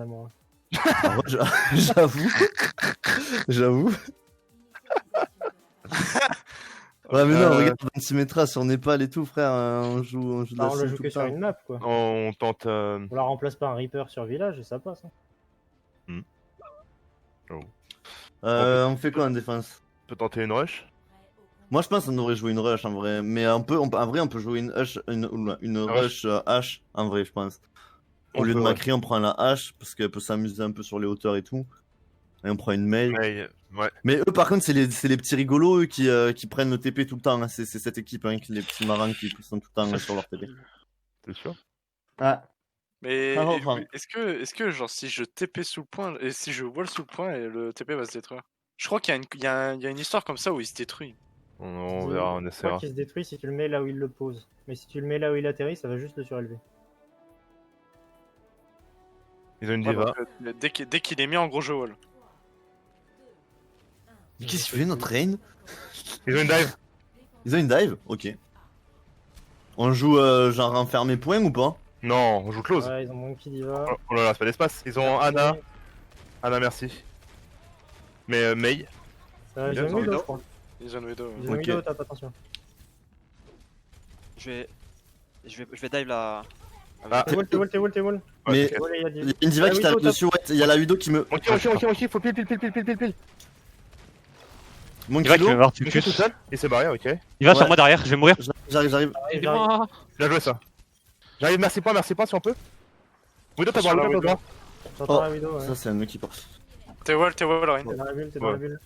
Amoureux. Ah ouais, j'avoue. J'avoue. Ouais, mais non, regarde, 26 métras sur Népal et tout, frère. On joue de la On le scène joue tout que le sur temps. une map, quoi. On tente. On la remplace par un Reaper sur Village et ça passe. Hein. Oh. On fait quoi en défense? On peut tenter une rush. Moi, je pense qu'on devrait jouer une rush en vrai. Mais en vrai, on peut jouer une rush, une rush H en vrai, je pense. Au lieu de Macri, on prend la H parce qu'elle peut s'amuser un peu sur les hauteurs et tout. Et on prend une Mei. Ouais. Mais eux, par contre, c'est les petits rigolos eux, qui prennent le TP tout le temps. Hein. C'est cette équipe, hein, les petits marins qui sont tout le temps sur leur TP. T'es sûr? Ah. Mais Ah, enfin. est-ce que genre si je TP sous le point et si je wall sous le point et le TP va se détruire? Je crois qu'il y a une histoire comme ça où il se détruit. On verra, on Je essaiera. crois qu'il se détruit si tu le mets là où il le pose. Mais si tu le mets là où il atterrit, ça va juste le surélever. Ils ont une Ouais, diva. donc, dès qu'il est mis en gros je wall. Mais qu'est-ce qu'il fait notre Rain? Ils ont une dive. Ils ont une dive? Ok. On joue genre enfermé point ou pas? Non, on joue close. Ouais, ils ont Monkey Diva. Oh là là, c'est pas d'espace. Ils ont Ana. Ana, merci. Mais Mei. Ils ont Widow, je crois. Ils ont Widow. Ils ont Ok. Widow, tape attention. Je vais dive la. Ah, T'es wall. Mais ok. Wall, il y a il y a une diva qui t'arrive dessus, ouais. Il y a la Widow qui me. Ok, faut pile. Mon Il va qui kilo. va voir Je suis tout Tucus. seul. Il s'est barré, ok. Il va Ouais. sur moi derrière, je vais mourir. J'arrive. Aidez-moi. Bien joué ça. J'arrive, merci pas si on peut. Widow, t'as Sur la Widow, Widow. J'entends Oh, la Widow, ouais. Ça, c'est un mec qui part. T'es wall, Rain. T'es dans la bulle, t'es dans Ouais. la bulle.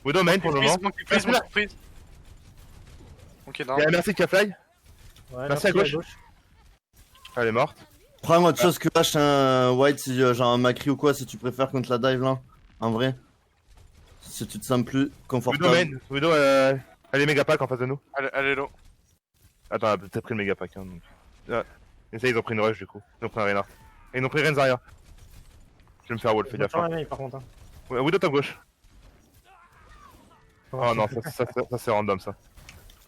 Widow main pour le moment. Please. Ok, non. Il y a merci qui a fly. Ouais, Merci à gauche. Elle est morte. Prends autre chose que H, un White, si, genre un Macri ou quoi, si tu préfères contre la dive là. En vrai. Si tu te sens plus Widow confortable. main. Widow, elle est méga pack en face de nous. Elle est low. Attends, elle a peut-être pris le méga pack. Hein, donc. Ah. Et ça, ils ont pris une rush du coup. Ils ont pris un Reinhardt. Et ils ont pris Renzaria. Je vais me faire wall, fais gaffe. J'entends la main, par contre. Hein. Ouais, Widow top gauche. Oh non, ça c'est random ça.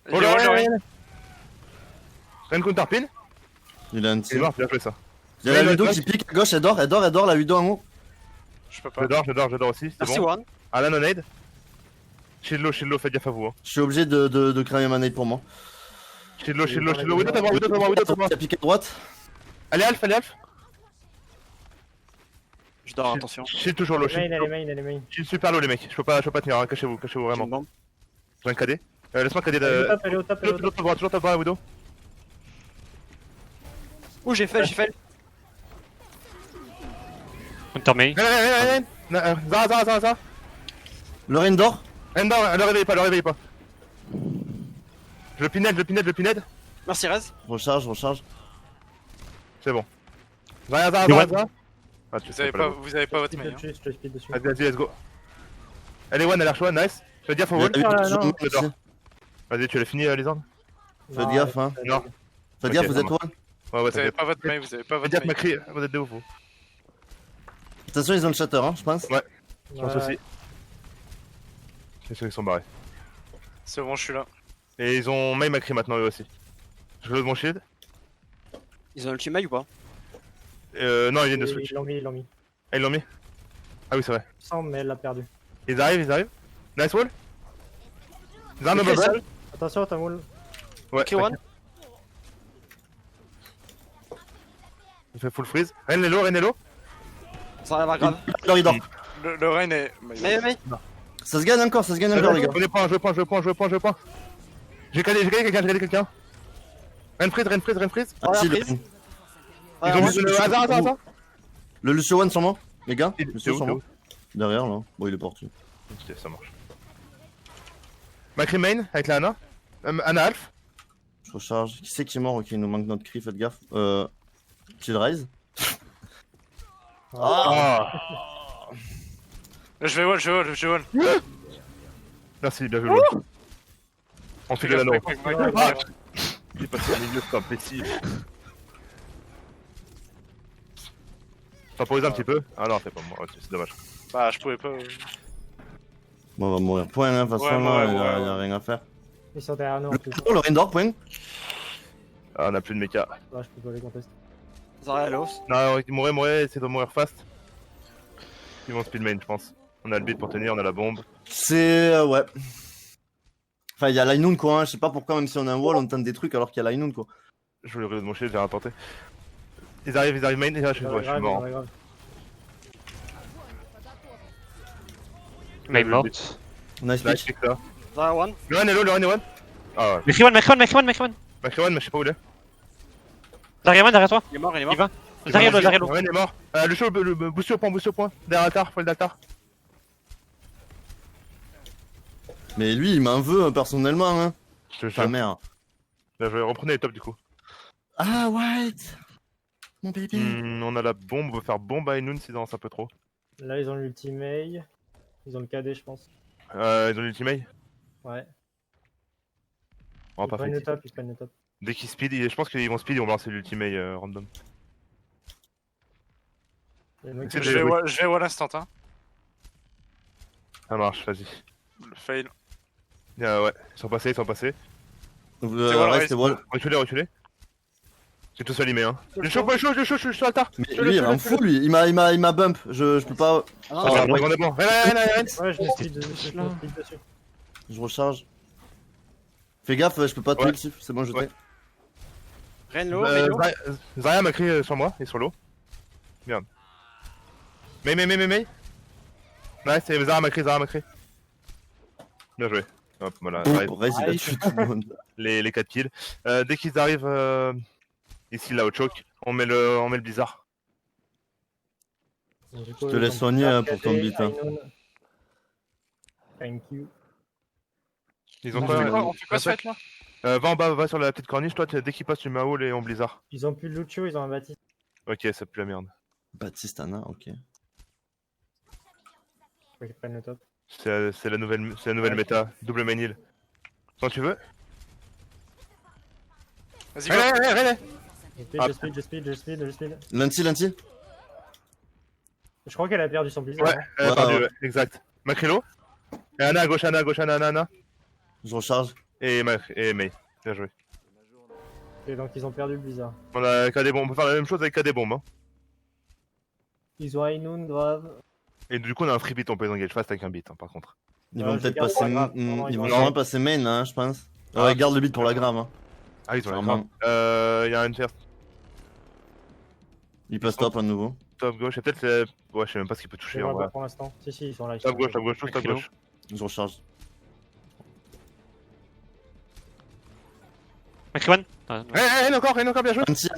Il est wall, Rain. Ren counter pin. Il a un Il est petit. mort, bien joué ça. Il y a la Widow qui pique à gauche, elle dort, la Widow en haut. Je peux pas. J'adore aussi, c'est Merci bon. Warren. Alan on aid. Shield low, faites gaffe à vous. Hein. Je suis obligé de cramer ma nade pour moi. Shield low. Widow, t'as Widow. Il a piqué à droite. Allez, Alpha. Je dors, attention. Shield toujours low, Elle est main. Shield super low les mecs. Je peux pas tenir, hein. Cachez-vous J'ai vraiment. une bombe. J'ai un KD. Laisse-moi KD Elle est de. au top, Toujours top bras, Widow. Ouh, j'ai fait. Counter Mei. Zara. Le Rain dort. Le réveillez pas. Je le pinhead. Merci Rez. Recharge. C'est bon. Zara. Ah, tu sais pas. Vous avez pas votre main. Je te speed dessus. Vas-y, let's go. Elle est one, elle a choix, nice. Fais gaffe au Il y a wall. la Widow Ah, toujours non. en haut aussi. Vas-y, tu l'as fini, Lisandre? Faites gaffe, hein. Non. Faites Ok, gaffe, vous ça êtes marche. one. Ouais, Vous avez t'inquiète. pas votre main, Faites gaffe, Macri, vous êtes de ouf, vous. Attention, ils ont le shatter, hein, je pense. Ouais. Je pense aussi. C'est sûr qu'ils sont barrés. C'est bon, je suis là. Et ils ont May Macri maintenant, eux aussi. Je close mon shield. Ils ont ultimate ou pas? Non, ils viennent de switch. Ils l'ont mis. Ah, ils l'ont mis? Ah oui, c'est vrai. Il semble, mais elle l'a perdu. Ils arrivent. Nice wall. Ils ont un bubble. Attention, t'as wall. Ouais. Ok, one. Il fait full freeze. Ren est low. Ça va grave. Alors, il dort. Le Rain est. Mais. Ça se gagne encore, les gars. Prenez point, je veux point. J'ai calé quelqu'un. Ren freeze. Ah, si, le... Ils ont mis le hasard. Le Lucio One sur moi, les gars. C'est Lucio où, sur c'est moi. Derrière, là. Bon, il est parti. Ok, ça marche. Macri main avec la Ana. Ana Alf. Je recharge. Qui c'est qui est mort? Ok, il nous manque notre cri, faites gaffe. Kill Rise. Ah. Je vais wall. Merci, bien joué. On fait de l'anneau. J'ai passé au milieu, c'est imbécile. Temporiser un petit peu. Ah non, fais pas moi, c'est dommage. Bah, je pouvais pas. Bon, on va mourir. Point, hein, de toute façon, Ouais, là, il y a ouais. rien à faire. Ils sont derrière nous en plus. Le Rain dort, point. Ah, on a plus de mecha. Ouais, je peux pas les contester. Zarya low. Non, mourir, essayez de mourir fast. Ils vont speed main, je pense. On a le beat pour tenir, on a la bombe. C'est. Ouais. Enfin, il y a Lainoun quoi, hein. Je sais pas pourquoi, même si on a un wall, on tente des trucs alors qu'il y a Lainoun quoi. Je voulais reload mon shield, j'ai rien tenté. Ils arrivent main, et là je Ouais, suis grave, mort. ouais, grave. Main morte. Nice Là, je pitch. pique ça. Zarya one. Le Renelo, le Renelo. Ah ouais. Mekriwan, Mekriwan, Mekriwan, Mekriwan. Macron, mais je sais pas où il est. Zarya one derrière toi. Il est mort, il est mort. Il va. Zarya low, Zarya low. Le Ren est mort. Le show, le boost au point. Derrière l'altar, faut l'altar. Mais lui, il m'en veut personnellement, hein. Je te Ta jure. mère. Là, je vais reprendre les tops du coup. Ah, White. Mon bébé. On a la bombe, on veut faire bombe à Inoun s'ils avancent un peu trop. Là, ils ont l'ultimate. Ils ont le KD, je pense. Ils ont l'ultimate. Ouais. On va Ils pas prennent le faire. top, ils prennent le top. Dès qu'ils speed, je pense qu'ils vont speed, ils vont lancer l'ultimate random. Il y a le mec C'est qui- le- Je vais wall instant, hein. Ça marche, vas-y. Le fail. Ouais, ils sont passés. C'est wall, Reste wall. Reculez. J'ai tout allumé, hein. Je suis sur l'altar. Mais lui, il m'en fout, lui. Il m'a bump. Je peux pas. Ah non, Ah, c'est On ouais. est bon. Rien. Ouais, je me speed dessus. Je me speed dessus. Je recharge. Fais gaffe, je peux pas te Ouais. tuer dessus. C'est bon, je Ouais. t'ai. Ren low, Mei low. Zarya m'a crié sur moi, et sur l'eau. Merde. Mais. Ouais, c'est Zarya m'a crié. Bien joué. Hop, voilà. Zarya. Reste, il a tué tout le monde. Les 4 kills. Dès qu'ils arrivent ici, là, au choke, on met le blizzard. Je te laisse soigner, pour ton beat, hein. Thank you. Ils ont On quoi fait On fait quoi ce fight là? Va en bas, va sur la petite corniche, toi, dès qu'ils passent, tu mets un wall et on blizzard. Ils ont plus de Lucio, ils ont un Baptiste. Ok, ça pue la merde. Baptiste Anna, ok. Faut qu'ils prennent le top. C'est la nouvelle méta, double main heal. Quand tu veux. Vas-y, go. Allez. Ah. Je speed. Lanti. Je crois qu'elle a perdu son blizzard. Ouais, hein. perdu, ouais. exact. Macrilo. Et Anna à gauche, Anna. Je recharge. Et Mei. Bien joué. Et donc ils ont perdu le blizzard. On a KD bomb, on peut faire la même chose avec KD bomb. Hein. Ils ont Ainun grave. Et du coup, on a un free beat, on peut les engage fast avec un beat, hein, par contre. Ils Ouais, vont je peut-être garde passer. pas grave. Non, Ils vont ils sûrement vont- passer main, hein, je pense. Ah. Ouais, garde le beat pour la grave. Hein. Ah, ils ont Clairement. il y a une first Il passe top à nouveau. top gauche, et peut-être. Ouais, je sais même pas ce qu'il peut Je toucher les en vois vrai. pas pour l'instant. Si, ils sont là. ils Top sont gauche, là. tous top Kilo. gauche. Je recharge. Mekriwan. Ah, non. Rien encore, bien joué. Anti.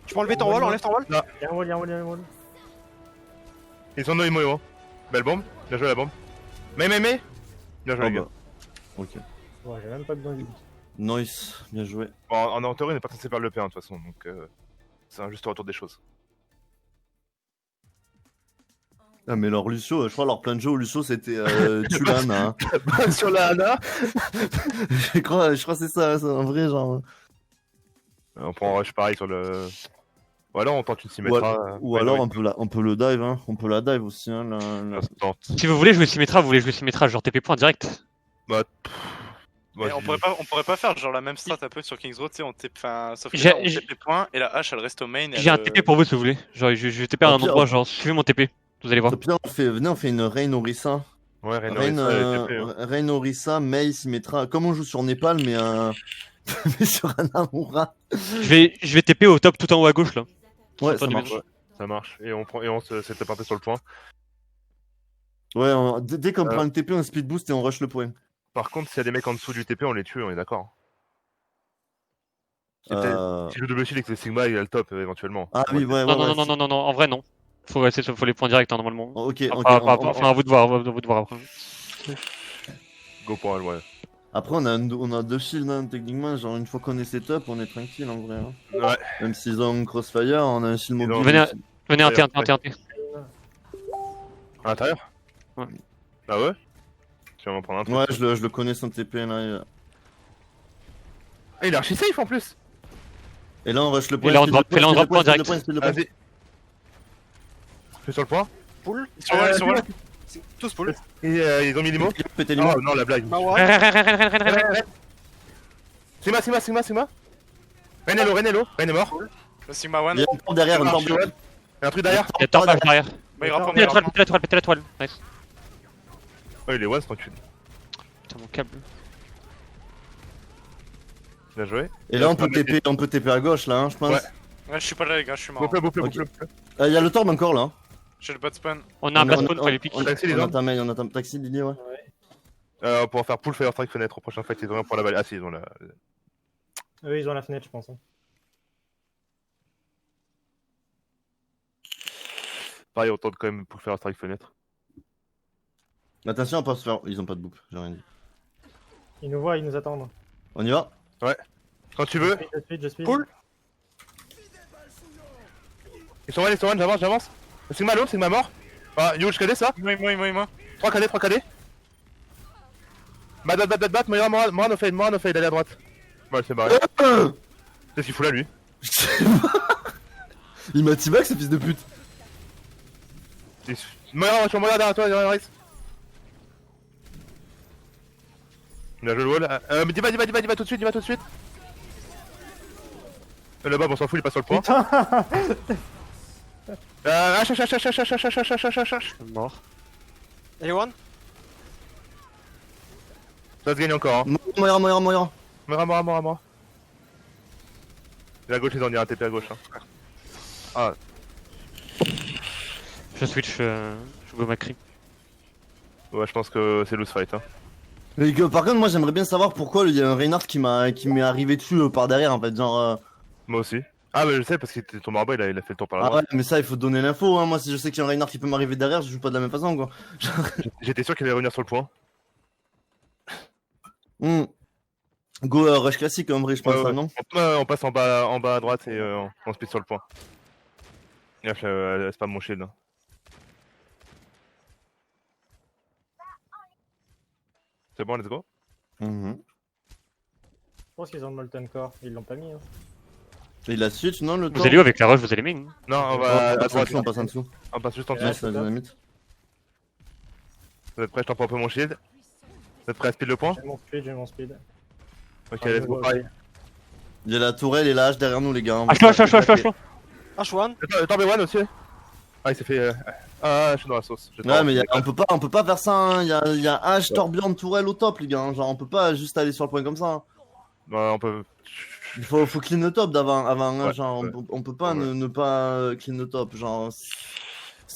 Tu peux enlever ton wall, enlève ton wall. Il y a un wall. Ils sont no Imo. Belle bombe, bien joué la bombe. Mais. Bien joué Oh, les gars. bah. Ok. Ouais, j'ai même pas besoin du beat. Nice, bien joué. Bon, en théorie, on n'est pas censé faire le P1 de toute façon, donc c'est un juste retour des choses. Ah, mais leur Lucio, je crois leur plein de jeu au Lucio c'était Tulan. Hein. Sur la Anna. je crois que c'est ça, c'est un vrai genre. On prend un rush pareil sur le. Ou alors on tente une Symmetra. Ou alors on peut le dive, hein. On peut la dive aussi. Hein, Si vous voulez jouer Symmetra, genre TP point direct. Bah, Mais on pourrait pas faire genre la même strat un peu sur Kings Road, tu sais, on TP, enfin, sauf que J'ai- là, on TP point et la hache elle reste au main. et J'ai un elle, TP pour vous si vous voulez. Genre je vais TP à Au un pire, endroit, genre suivez mon TP. Vous allez voir. Au pire, venez, on fait une Reine Orisa. Ouais, Reine Orisa, Mei, Symmetra. Comme on joue sur Népal, mais, mais sur un Amura. Je vais TP au top tout en haut à gauche là. Ouais, Sur ça le marche. niveau. Ça marche. Et on s'est tapé sur le point. Ouais, dès qu'on prend le TP, on speed boost et on rush le point. Par contre, s'il y a des mecs en dessous du TP, on les tue, on est d'accord. Si je joue double shield et que c'est Sigma, il a le top éventuellement. Ah oui, ouais, Non, ouais. non, non, en vrai non. Faut les points directs hein, normalement. Ok, Enfin, à vous de voir après. Go pour elle, ouais. Après, on a deux shields, hein, techniquement. Genre, une fois qu'on est setup, on est tranquille en vrai. Hein. Ouais. Même s'ils ont Crossfire, on a un shield Ils mobile. ont- Venez un T, un T, un T. À l'intérieur. Ouais. Ah ouais. Tu vas m'en prendre un truc. Ouais, je le connais son TP là. Ah, il est archi safe en plus. Et là, on rush le point. Et là, on speed drop- le point, et là, on speed le drop point point, direct. speed le point. Vas-y. Je suis sur le point. Pull. Sur wall, sur wall. Tous pull. Et ils ont mis l'imo. Pétez les mots. Oh non, la blague. Ma wall. Sigma. Ren est mort. Le Sigma One. Il y a une porte derrière, une porte Il y derrière. a un truc derrière. Il y a Torp H derrière. Bah, il reprend Pétez la toile, bien. pétez la toile, pétez la toile. Nice. Oh, il est one, c'est tranquille. Putain, mon câble. Bien joué. Et là, on peut TP à gauche, là, hein, je pense. Ouais. Ouais, je suis pas là, les gars, je suis mort. Boucle. Ok. Il y a le Torb encore, là. J'ai le bot spawn. On a un bas spawn, fallait pique. On Taxi, les a hommes. ta main, on a ta taxi, Didier, ouais. Pour faire pull Fire Strike fenêtre au prochain fight, ils ont rien pour la balle. Ah si, ils ont la. Eux, ils ont la fenêtre, je pense. Hein. Pareil, on tente quand même pour Fire Strike fenêtre. Attention à pas se faire. Ils ont pas de boucle, j'ai rien dit. Ils nous voient, ils nous attendent. Bah, On y va? Quand tu veux. Je speed. Pull. Ils sont one, j'avance. Sigma l'autre, Sigma mort. Ah, You, je KD ça. Moi. 3 KD. Bat, Moira no fade, allez à droite. Ouais, c'est barré. Qu'est-ce qu'il fout là, lui? Il m'a teabag, ce fils de pute. Moira derrière toi, Rex. Il a joué le wall. Mais dis-va tout de suite. Là-bas, on s'en fout, il passe sur le point. Putain. H. Mort. Elle est one. Ça se gagne encore, hein. Moira. Moira. Et à gauche, ils ont dit un TP à gauche. Hein. Ah, Je switch, je go Macri. ouais, je pense que c'est loose fight. Hein. Mais par contre, moi, j'aimerais bien savoir pourquoi il y a un Reinhardt qui m'est arrivé dessus par derrière, en fait, genre. Moi aussi. Ah, mais je sais, parce qu'il était tombé en bas, il a fait le tour par la Ah droite. ouais, mais ça, il faut donner l'info, hein. Moi, si je sais qu'il y a un Reinhardt qui peut m'arriver derrière, je joue pas de la même façon, quoi. J'étais sûr qu'il allait revenir sur le point. Go rush classique, en vrai, je pense, Ouais, ça, ouais. non? On passe en bas à droite et on speed sur le point. Gaffe, elle spam mon shield. Hein. C'est bon, let's go. Je pense qu'ils ont le Molten Core. Ils l'ont pas mis. Hein. Et la suite, non, le Vous allez où avec la rush, vous allez main? Non, on on va à passe en droite. dessous, on passe en dessous. On passe juste en dessous. Ouais, c'est la dynamite. Vous êtes prêts? Je t'en prends un peu mon shield. Vous êtes prêts à speed le point? J'ai mon speed. Ok, Ah, let's go. Pareil. Il y a la tourelle et la hache derrière nous, les gars. H-low. H1. Attends, B1 aussi. Ah, il s'est fait. Ah, je suis dans la sauce. Ouais, mais on peut pas faire ça, hein. Il y a hache, Torbjorn, tourelle au top, les gars. Hein. Genre, on peut pas juste aller sur le point comme ça. Hein. Ouais, on peut. Il faut clean le top d'avant, hein, Ouais, genre ouais. on peut pas Ouais. ne pas clean le top, genre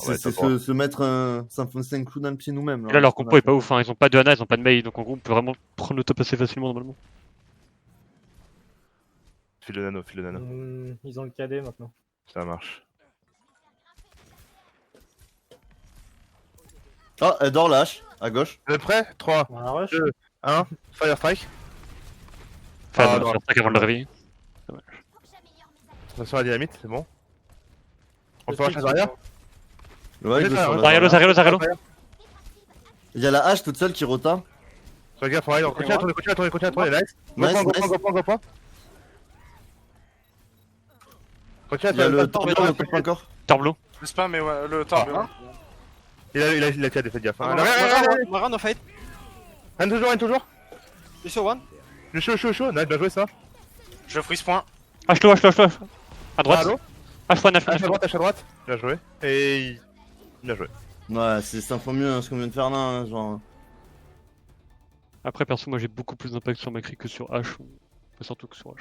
Ouais, c'est top, se mettre s'enfoncer un clou dans le pied nous-mêmes. Là, leur compo est pas ouf, hein. Ils ont pas de Hana, ils ont pas de Mei, donc en gros, on peut vraiment prendre le top assez facilement normalement. File de nano. Ils ont le KD maintenant. Ça marche. Ah, elle dort la hache, à gauche. Vous êtes prêts? 3, On a un rush. 1, Fire Strike. Enfin, Ah, non, non. c'est ça avant de le réveiller. Attention à la dynamite, c'est bon. On Je peut speed marcher derrière? Ouais, C'est gauche ça, sur ouais. la- Zarialo. Il y a la hache toute seule qui rota. Sois gaffe, on continue à tourner, nice. Nice, Go point. Continue à Il y a tourner. le Torbjorn au top encore. Torblo. Le spam, mais ouais, le temps. Ah, Il a tiré, faites gaffe. Hein. Moira no fade. Rien toujours. Il sur one. Le chaud. Nice, bien joué ça. Je freeze point. H-low. À droite. Allô? H1. H à droite. Bien joué. Et. Bien joué. Ouais, c'est 5 fois mieux hein, ce qu'on vient de faire là, hein, genre. Après, perso, moi j'ai beaucoup plus d'impact sur Macri que sur H, mais surtout que sur H.